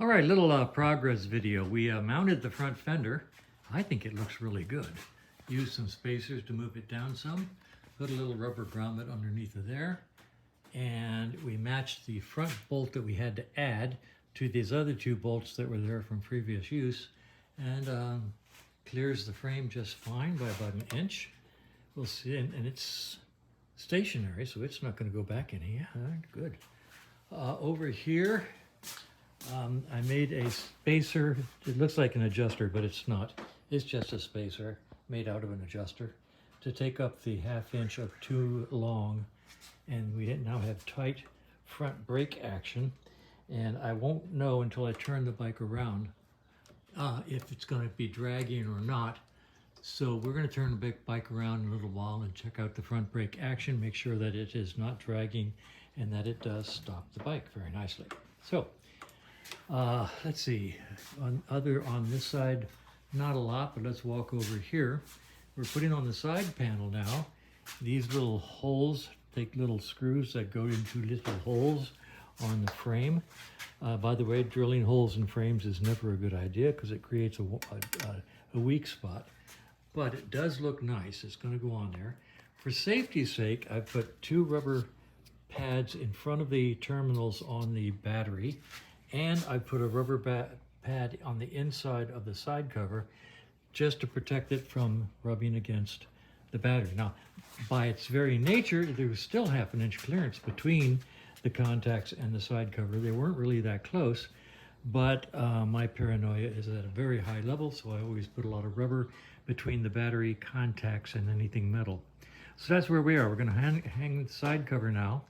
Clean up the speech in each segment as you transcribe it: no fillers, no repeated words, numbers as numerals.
All right, little progress video. We mounted the front fender. I think it looks really good. Used some spacers to move it down some. Put a little rubber grommet underneath of there. And we matched the front bolt that we had to add to these other two bolts that were there from previous use. And clears the frame just fine by about an inch. We'll see, and it's stationary, so it's not going to go back any. Yeah, good. Over here, I made a spacer. It looks like an adjuster, but it's not. It's just a spacer made out of an adjuster to take up the 1/2 inch of too long. And we now have tight front brake action. And I won't know until I turn the bike around if it's going to be dragging or not. So we're going to turn the bike around in a little while and check out the front brake action, make sure that it is not dragging and that it does stop the bike very nicely. So let's see, on this side, not a lot, but let's walk over here. We're putting on the side panel now. These little holes, take little screws that go into little holes on the frame. By the way, drilling holes in frames is never a good idea because it creates a weak spot. But it does look nice. It's going to go on there. For safety's sake, I put 2 rubber pads in front of the terminals on the battery, and I put a rubber pad on the inside of the side cover just to protect it from rubbing against the battery. Now, by its very nature, there was still 1/2 inch clearance between the contacts and the side cover. They weren't really that close, but my paranoia is at a very high level, so I always put a lot of rubber between the battery contacts and anything metal. So that's where we are. We're going to hang the side cover now.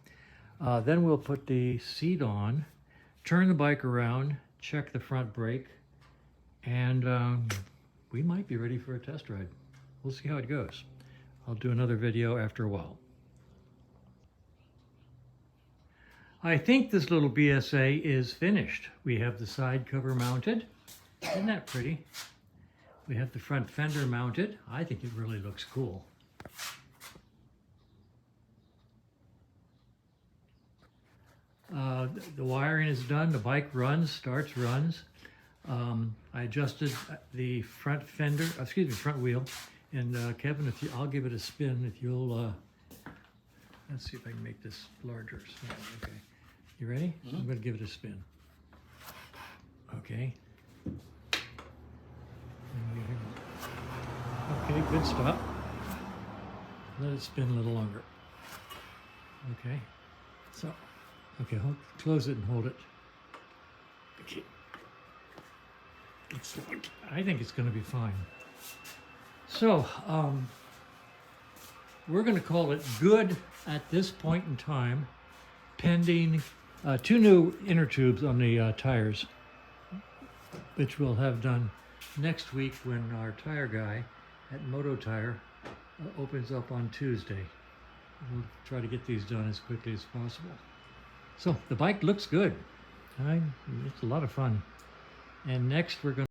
Then we'll put the seat on, turn the bike around, check the front brake, and we might be ready for a test ride. We'll see how it goes. I'll do another video after a while. I think this little BSA is finished. We have the side cover mounted. Isn't that pretty? We have the front fender mounted. I think it really looks cool. The wiring is done. The bike runs, starts, runs. I adjusted the front fender, front wheel. And Kevin, I'll give it a spin if you'll, let's see if I can make this larger. So, okay. You ready? Mm-hmm. I'm going to give it a spin. Okay. Okay, good stop. Let it spin a little longer. Okay. So, okay, close it and hold it. Okay. I think it's going to be fine. So, we're going to call it good at this point in time, pending 2 new inner tubes on the tires, which we'll have done next week when our tire guy at Moto Tire opens up on Tuesday. We'll try to get these done as quickly as possible. So the bike looks good. It's a lot of fun. And next we're going to